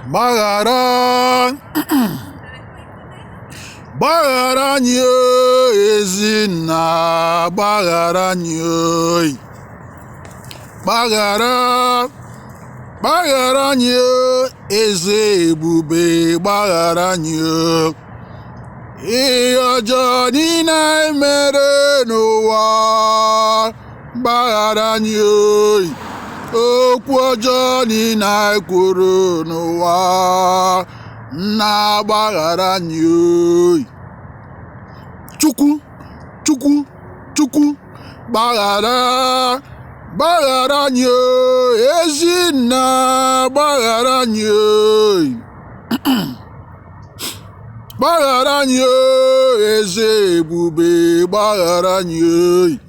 Baghara Baghara anyị Ezinna, gbaghara anyị gbaghara anyị Eze ebube, gbaghara anyị ihe ọjọọ niile anyị mere n'ụwa, gbaghara anyị okwu ọjọọ niile anyị kwuru n'ụwa, nna gbaghara anyị Chukwu gbaghara anyị Ezinna, gbaghara anyị gbaghara anyị Eze ebube, gbaghara anyị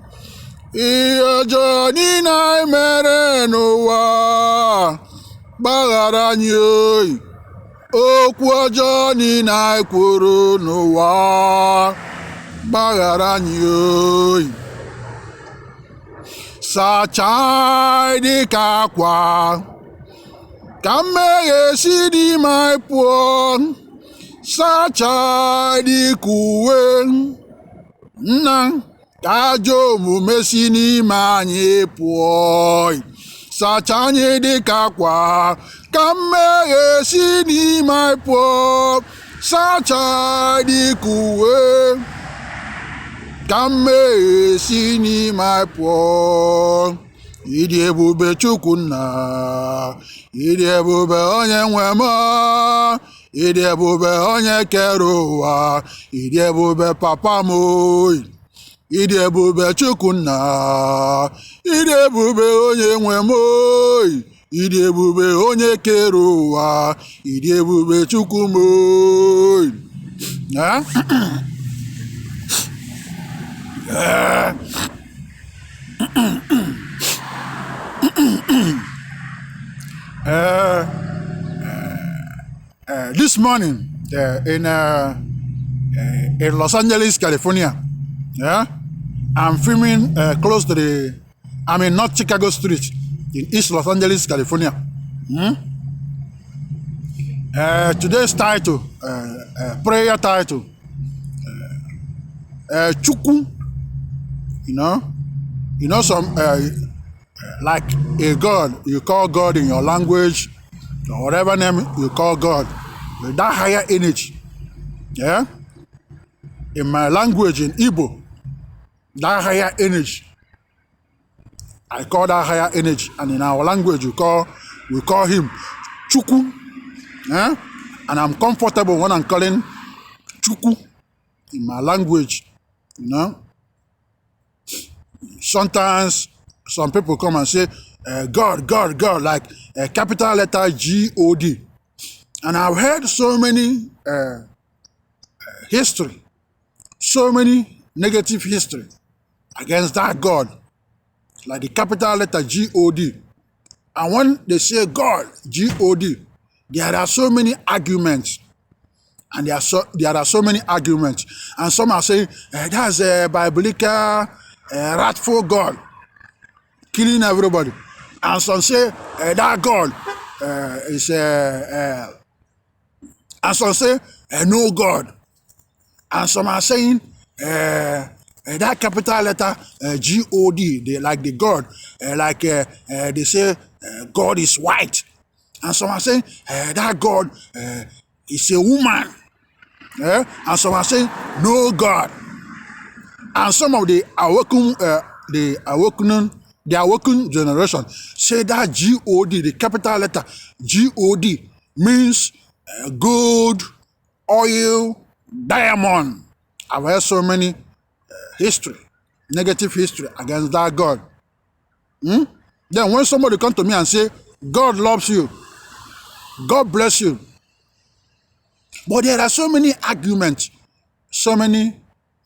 ihe ọjọọ niile anyị mere n'ụwa, gbaghara anyị okwu ọjọọ niile anyị kwuru n'ụwa, gbaghara anyị sachaa dịka akwa ka mmehie si n'ime anyị pụọ, sachaa dịka uwe nna ka ajọ omume si n'ime anyị pụọ, sachaa anyị dịka akwa ka mmehie si n'ime anyị pụọ, sachaa dịka uwe ka mmehie si n'ime anyị pụọ. Ịdị ebube Chukwu nna, ịdị ebube onye nwe m, ịdị ebube onye kere ụwa, ịdị ebube papa m, ịdị ebube Chukwu nna, ịdị ebube onye nwe m, ịdị ebube onye kere ụwa, ịdị ebube Chukwu m. This morning in Los Angeles, California, I'm filming close to North Chicago Street in East Los Angeles, California. Today's title, prayer title, Chukwu. You know some like a God, you call God in your language or whatever name you call God, with that higher energy. In my language, in Igbo, that higher energy, I call that higher energy, and in our language we call him Chukwu. And I'm comfortable when I'm calling Chukwu in my language. Sometimes some people come and say God, like a capital letter God. And I've heard so many history, so many negative history against that God, like the capital letter God. And when they say God, God, there are so many arguments. And there are so many arguments. And some are saying that's a biblical wrathful God, killing everybody. And some say that God is and some say no God. And some are saying that capital letter God, they like the God, they say God is white. And some are saying that God is a woman. And some are saying no God. And some of the awakened generation say that God, the capital letter God, means gold, oil, diamond. I've heard so many history, negative history against that God. Then when somebody come to me and say, God loves you, God bless you. But there are so many arguments, so many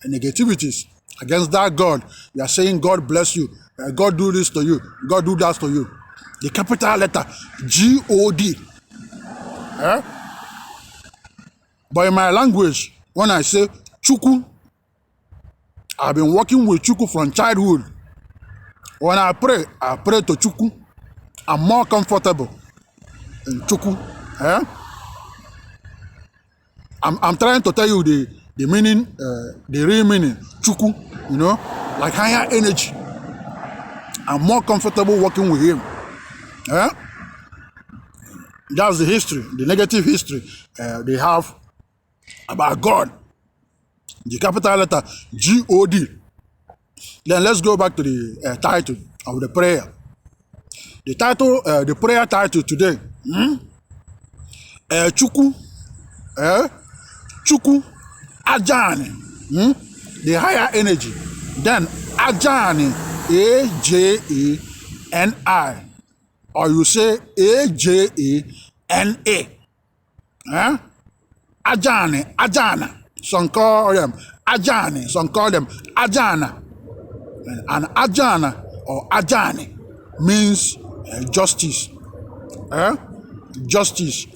negativities against that God. You are saying God bless you, God do this to you, God do that to you. The capital letter God. But in my language, when I say Chukwu, I've been working with Chukwu from childhood. When I pray to Chukwu. I'm more comfortable in Chukwu Eh? I'm trying to tell you the meaning, the real meaning. Chukwu, like higher energy. I'm more comfortable working with him. Eh? That's the history, the negative history they have about God. The capital letter G-O-D. Then let's go back to the title of the prayer. The title, the prayer title today, Chukwu, Chukwu, Ajani, the higher energy. Then Ajani, A-J-A-N-I, or you say A-J-A-N-A. Ajani, Ajana. Some call them Ajani, some call them Ajana. And Ajana or Ajani means justice. Justice.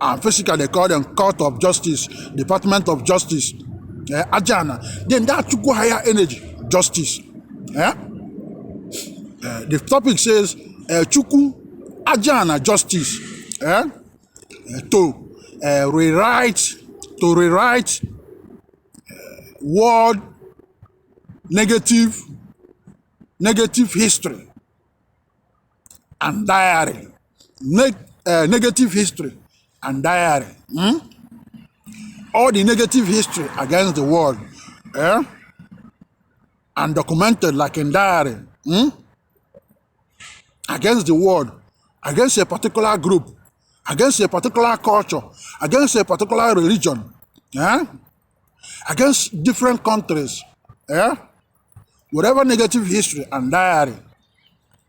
And physically they call them Court of Justice, Department of Justice. Ajana. Then that Chukwu higher energy, justice. The topic says Chukwu Ajana justice. To rewrite world negative history and diary. Negative history and diary. All the negative history against the world, and documented like in diary, against the world, against a particular group, against a particular culture, against a particular religion, against different countries, whatever negative history and diary,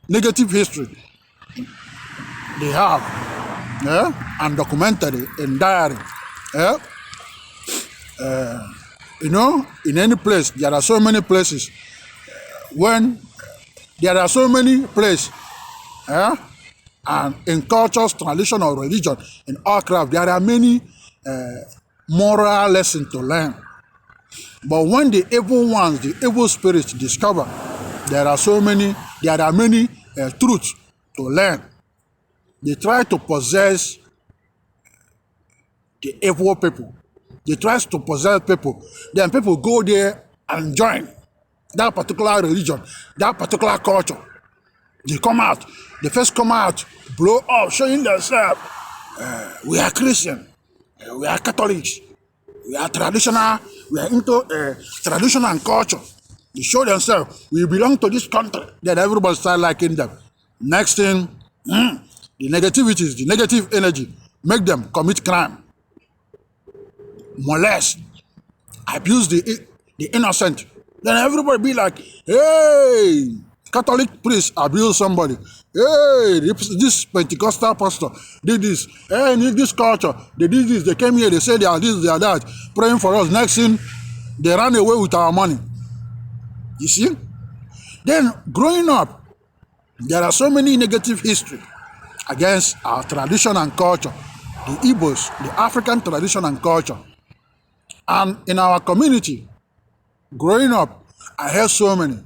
negative history they have, and documented in diary. In any place, there are so many places. When there are so many places, and in cultures, tradition, or religion, in all craft, there are many moral lessons to learn. But when the evil ones, the evil spirits discover there are many truths to learn, they try to possess the evil people. They try to possess people. Then people go there and join that particular religion, that particular culture. They come out. They first come out, blow up, showing themselves. We are Christian. We are Catholics. We are traditional. We are into tradition and culture. They show themselves. We belong to this country. Then everybody start liking them. Next thing, the negativities, the negative energy, make them commit crime, molest, abuse the innocent. Then everybody be like, hey, Catholic priest abuse somebody. Hey, this Pentecostal pastor did this. Hey, in this culture, they did this. They came here, they said they are this, they are that, praying for us. Next thing, they ran away with our money. You see? Then, growing up, there are so many negative history against our tradition and culture, the Igbos, the African tradition and culture. And in our community, growing up, I heard so many.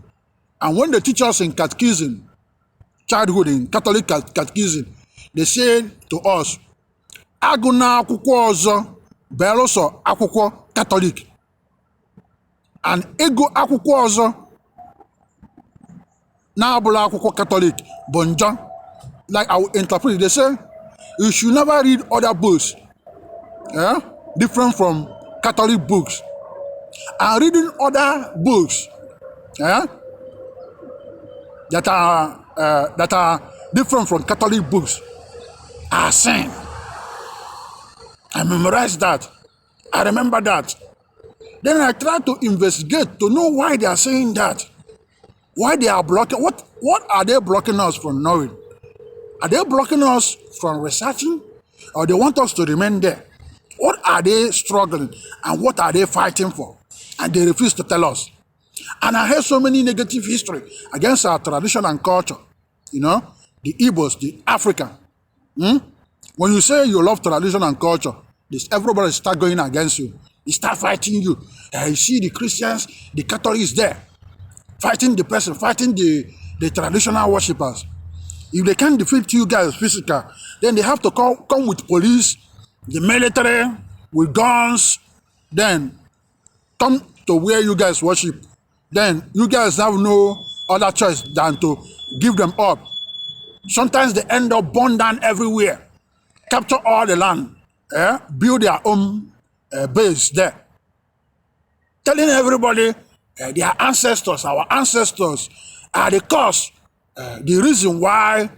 And when they teach us in catechism, childhood in Catholic catechism, they say to us, aguna akwụkwọ ọzọ belụsọ akwụkwọ Catholic. And ego akwụkwọ ọzọ na-abụla akwụkwọ Catholic bụ njọ. Like I will interpret it, they say, you should never read other books, different from Catholic books. And reading other books, that are different from Catholic books are sin. I memorized that. I remember that. Then I tried to investigate to know why they are saying that. Why they are blocking. What are they blocking us from knowing? Are they blocking us from researching? Or they want us to remain there? What are they struggling? And what are they fighting for? And they refuse to tell us. And I heard so many negative history against our tradition and culture. The Igbos, the African. When you say you love tradition and culture, everybody start going against you. They start fighting you. You see the Christians, the Catholics there, fighting the person, fighting the traditional worshippers. If they can't defeat you guys physical, then they have to come with police, the military, with guns, then come to where you guys worship. Then you guys have no other choice than to give them up. Sometimes they end up burn down everywhere, capture all the land, build their own base there. Telling everybody their ancestors, our ancestors, are the cause, the reason why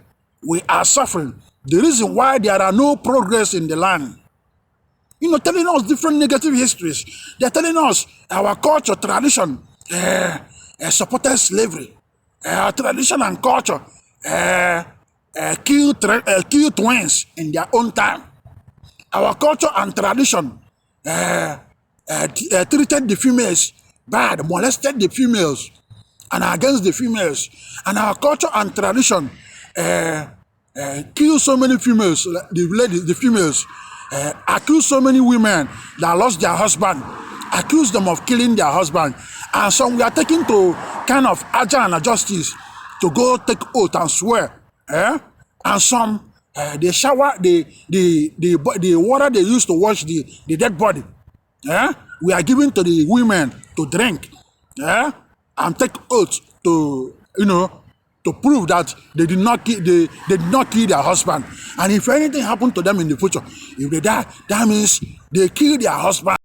we are suffering, the reason why there are no progress in the land. Telling us different negative histories. They're telling us our culture, tradition, supported slavery. Our tradition and culture kill twins in their own time. Our culture and tradition treated the females bad, molested the females, and against the females. And our culture and tradition kill so many females, the females, accuse so many women that lost their husband, accuse them of killing their husband. And some we are taking to kind of Ajani justice to go take oath and swear. And some they shower the water they use to wash the dead body. We are giving to the women to drink. And take oath to to prove that they did not kill their husband. And if anything happened to them in the future, if they die, that means they killed their husband.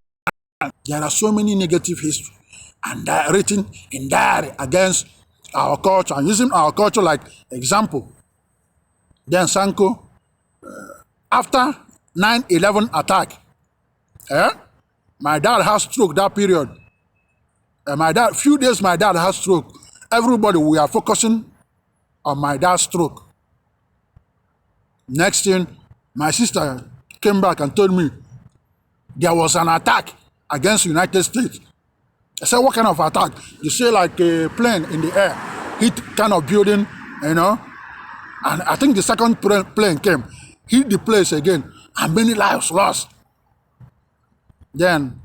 There are so many negative history and written in diary against our culture, and using our culture like example. Then Sanko, after 9/11 attack, my dad has stroke that period. Few days my dad has stroke. Everybody, we are focusing on my dad's stroke. Next thing, my sister came back and told me there was an attack against United States. I said, what kind of attack? You say like a plane in the air, hit kind of building, And I think the second plane came, hit the place again, and many lives lost. Then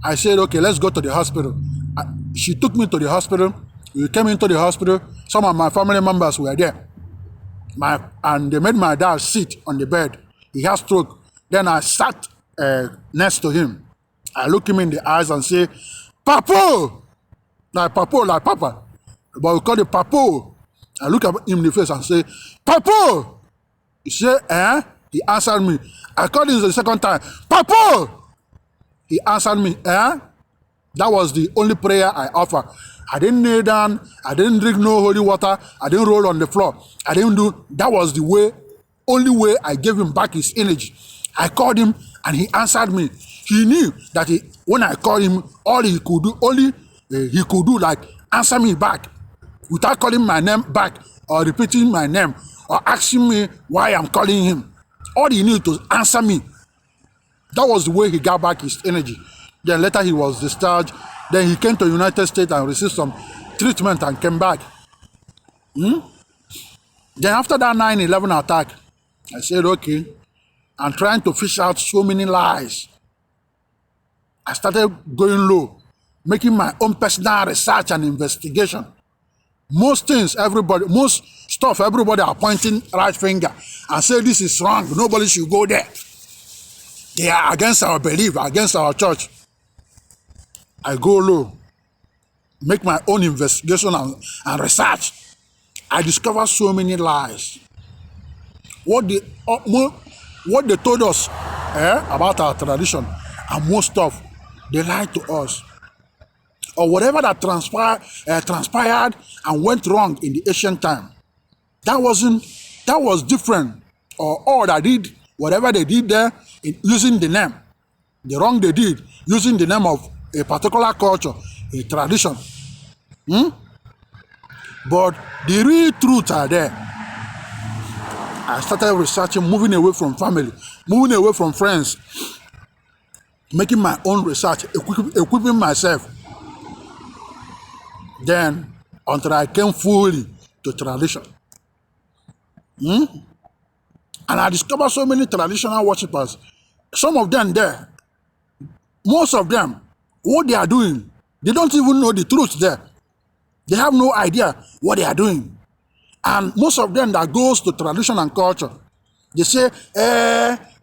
I said, okay, let's go to the hospital. She took me to the hospital. We came into the hospital. Some of my family members were there. And they made my dad sit on the bed. He has stroke. Then I sat next to him. I look him in the eyes and say, Papo! Like Papa. But we call it Papo. I look at him in the face and say, Papo! He said, He answered me. I called him the second time, Papo! He answered me, That was the only prayer I offer. I didn't kneel down. I didn't drink no holy water. I didn't roll on the floor. That was the only way I gave him back his energy. I called him and he answered me. He knew that when I called him, all he could do, like answer me back without calling my name back or repeating my name or asking me why I'm calling him. All he knew to answer me. That was the way he got back his energy. Then later he was discharged. Then he came to the United States and received some treatment and came back. Then after that 9/11 attack, I said, okay, I'm trying to fish out so many lies. I started going low, making my own personal research and investigation. Most stuff, everybody are pointing right finger and say this is wrong. Nobody should go there. They are against our belief, against our church. I go low, make my own investigation and research. I discover so many lies. What they told us about our tradition and most stuff, they lied to us. Or whatever that transpired and went wrong in the ancient time, that was different. Or all that did, whatever they did there, using the name, the wrong they did, using the name of a particular culture, a tradition. But the real truths are there. I started researching, moving away from family, moving away from friends, making my own research, equipping myself. Then, until I came fully to tradition. And I discovered so many traditional worshippers. Some of them there, most of them, what they are doing, they don't even know the truth there. They have no idea what they are doing. And most of them that goes to tradition and culture, they say,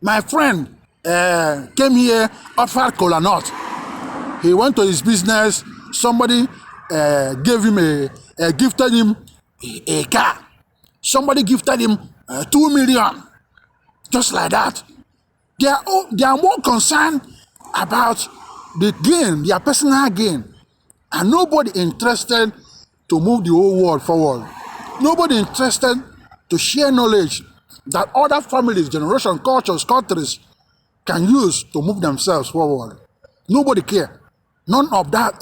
my friend came here, offered kola nut. He went to his business, somebody gave him gifted him a car. Somebody gifted him 2 million. Just like that. They are more concerned about the gain, their personal gain. And nobody interested to move the whole world forward. Nobody interested to share knowledge that other families, generations, cultures, countries can use to move themselves forward. Nobody care. None of that,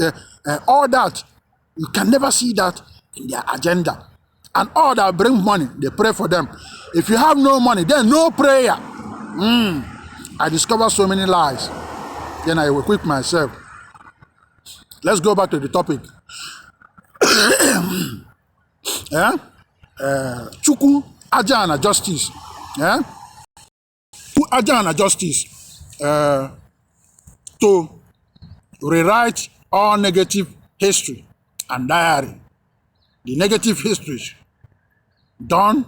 all that, you can never see that in their agenda. And all that bring money, they pray for them. If you have no money, then no prayer. I discovered so many lies. Then I equip myself. Let's go back to the topic. Yeah? Chukwu, Ajani, justice. Yeah? Ajani, justice. To rewrite all negative history and diary. The negative histories done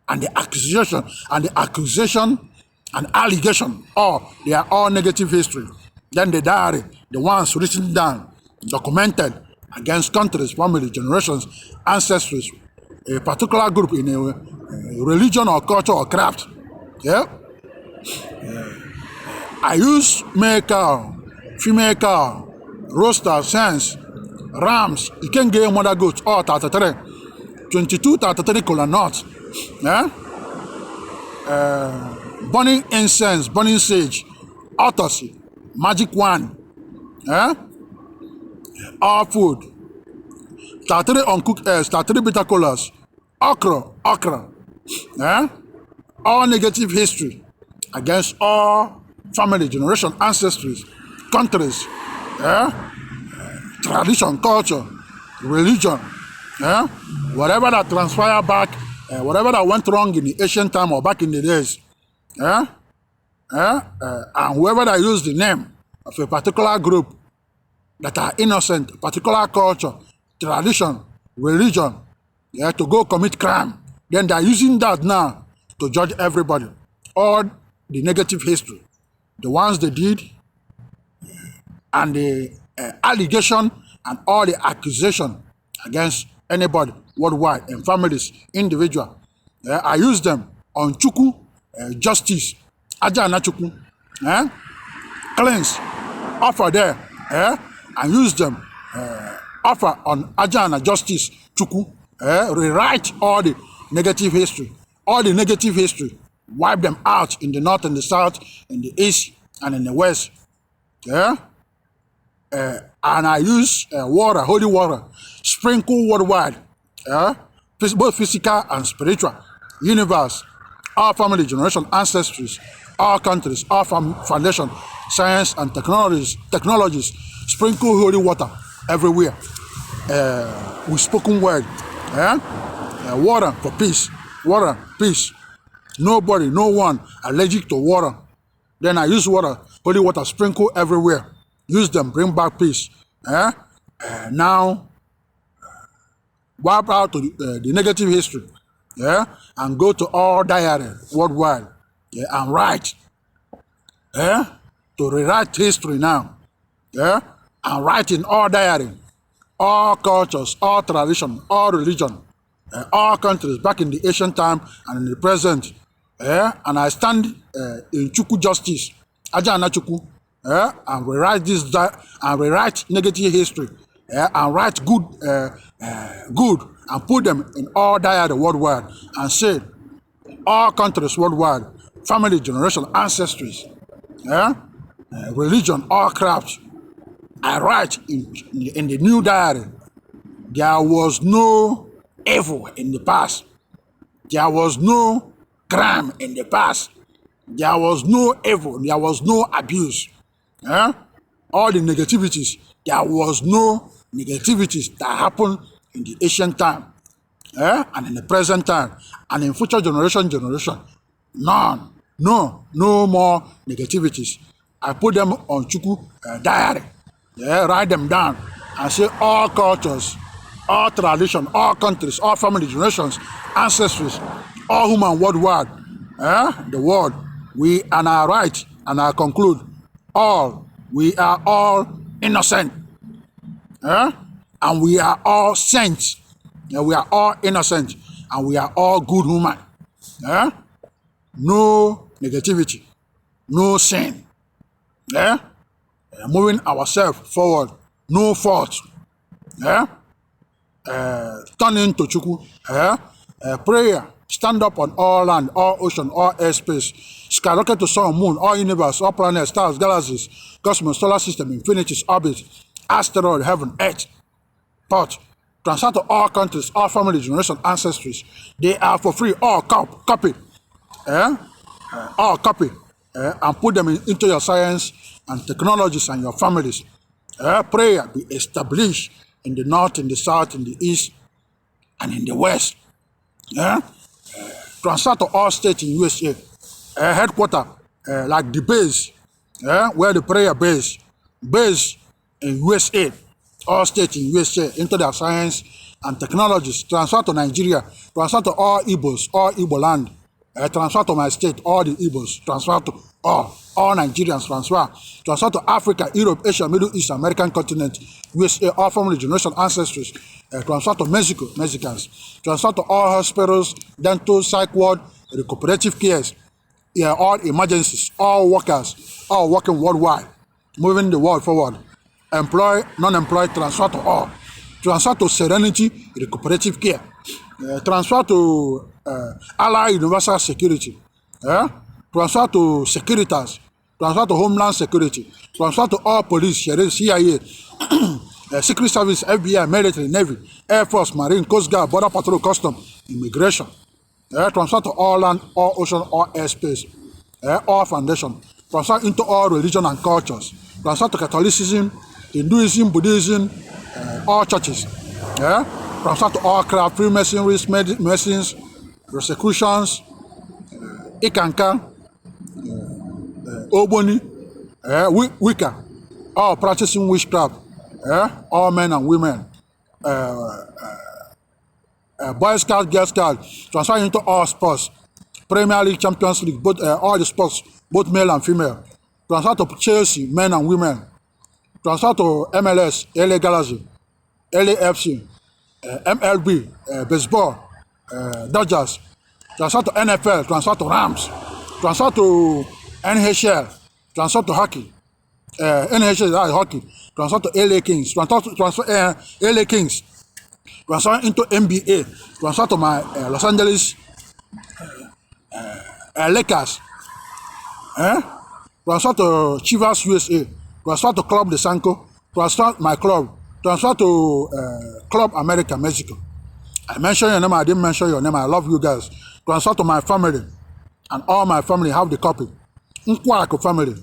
and the accusation and allegation, they are all negative history. Then the diary, the ones written down, documented against countries, families, generations, ancestors, a particular group in a religion or culture or craft. Yeah? I use male cow, female cow, rooster, hens, rams, you can get mother goats, all 33, 22, 33 kola nuts. Yeah? Burning incense, burning sage, autopsy, magic wand, all food, 33 uncooked eggs, 33 bitter colas, okra, all negative history against all family, generation, ancestors, countries, tradition, culture, religion, whatever that transpired back, whatever that went wrong in the ancient time or back in the days, and whoever that used the name of a particular group that are innocent, particular culture, tradition, religion, to go commit crime, then they are using that now to judge everybody. All the negative history, the ones they did, and the allegation and all the accusation against anybody worldwide and families, individual. I use them on Chukwu, justice, Ajani Chukwu, cleanse, offer there, and use them, offer on Ajani justice, Chukwu, rewrite all the negative history, wipe them out in the north and the south, in the east and in the west. And I use water, holy water, sprinkle worldwide, both physical and spiritual, universe, our family, generation, ancestors, our countries, our foundation, science and technologies, sprinkle holy water everywhere, with spoken word, water for peace, nobody, no one allergic to water. Then I use water, holy water, sprinkle everywhere. Use them, bring back peace. Now, wipe out the negative history, and go to all diary worldwide, and write, to rewrite history now, and write in all diary, all cultures, all tradition, all religion, all countries back in the ancient time and in the present, and I stand in Chukwu justice, Ajani Chukwu, and rewrite this and rewrite negative history, and write good, and put them in all diary worldwide, and say all countries worldwide, family, generation, ancestors, religion, all crafts. I write in the new diary. There was no evil in the past. There was no crime in the past. There was no evil. There was no abuse. All the negativities. There was no negativities that happened in the ancient time, and in the present time, and in future generation. None. No more negativities. I put them on Chukwu diary. Write them down and say all cultures, all tradition, all countries, all family generations, ancestries, all human worldwide, the world, we and I write and I conclude, all, we are all innocent, and we are all saints, we are all innocent, and we are all good human, no negativity, no sin, moving ourselves forward, no fault, turning to Chukwu, prayer, stand up on all land, all ocean, all airspace, skyrocket to sun, moon, all universe, all planets, stars, galaxies, cosmos, solar system, infinities, orbit, asteroid, heaven, earth, thought, transfer to all countries, all family, generation, ancestries. They are for free, all copy, all copy, and put them into your science and technologies and your families. Prayer be established in the north, in the south, in the east, and in the west. Transfer to all states in USA. Headquarter, like the base, where the prayer base in USA, all states in USA, into their science and technologies. Transfer to Nigeria, transfer to all Igbos, all Igbo land. Transfer to my state, all the Igbos, transfer to all Nigerians, transfer to Africa, Europe, Asia, Middle East, American continent, USA, all family, generation, ancestors, transfer to Mexico, Mexicans, transfer to all hospitals, dental, psych ward, recuperative cares, all emergencies, all workers, all working worldwide, moving the world forward, employed, non-employed, transfer to all, transfer to Serenity, recuperative care, transfer to Allied Universal Security, transfer to Securitas, transfer to Homeland Security, transfer to all police, sheriff, CIA, Secret Service, FBI, military, Navy, Air Force, Marine, Coast Guard, Border Patrol, Custom, Immigration, transfer to all land, all ocean, all airspace, all foundation, transfer into all religion and cultures, transfer to Catholicism, Hinduism, Buddhism, all churches, transfer to all craft, Freemasonries, medicines, Rosicrucians, Ikanka, Oboni, Wicca, all practicing witchcraft, all men and women, Boy Scout, Girl Scout, transfer into all sports, Premier League, Champions League, both all the sports, both male and female, transfer to Chelsea, men and women, transfer to MLS, LA Galaxy, LAFC, MLB, baseball, Dodgers, transfer to NFL, transfer to Rams, transfer to NHL, transfer to hockey, NHL hockey, transfer to LA Kings, transfer LA Kings, transfer into NBA, transfer to my Los Angeles Lakers, transfer to Chivas USA, transfer to Club.Sanko, transfer my club, transfer to Club America, Mexico. I mentioned your name, I didn't mention your name, I love you guys. Transfer to my family, and all my family have the copy. Nkwuaku family,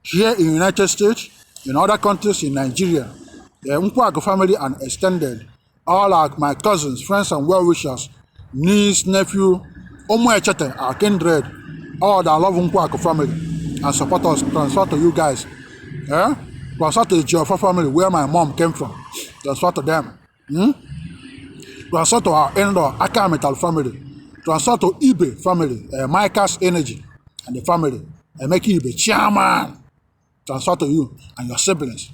here in United States, in other countries, in Nigeria, the Nkwuaku family and extended, all are my cousins, friends and well-wishers, niece, nephew, Omuechete, our kindred, all that love Nkwuaku family and support us, transfer to you guys. Transfer to the Joffa family, where my mom came from, transfer to them. Transfer to our in-law, Aka Metal family, transfer to Ibe family, Micah's Energy and the family, make Ibe chairman, transfer to you and your siblings,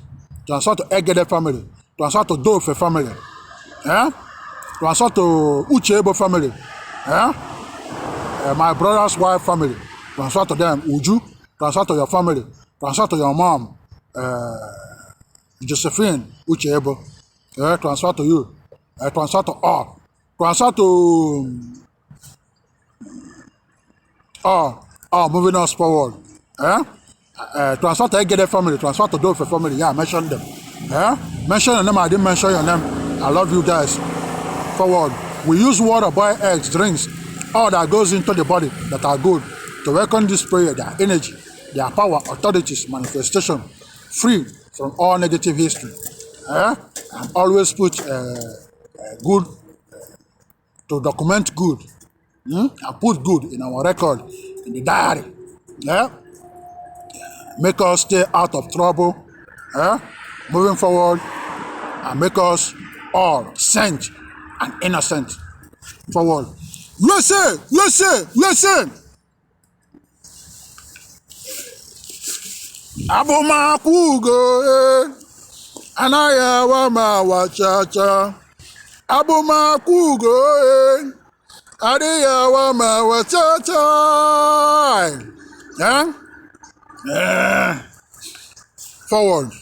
transfer to Egede family, transfer to Dofe family, transfer to Uchebo family, my brother's wife family, transfer to them, Uju, transfer to your family, transfer to your mom, Josephine Uchebo, transfer to you, transfer to all, transfer to all moving us forward, transfer to Egede family, transfer to Dofe family, yeah, mention them, mention your name, I didn't mention your name, I love you guys, forward. We use water, boil eggs, drinks, all that goes into the body that are good to welcome this prayer, their energy, their power, authorities, manifestation, free from all negative history. And always put good to document good, and put good in our record, in the diary. Make us stay out of trouble, moving forward, and make us all saint and innocent. Forward. USA, USA, USA. Abumakugo, anaya wa mawachacha. Abumakugo, adiya wa mawachacha. Yeah? Forward.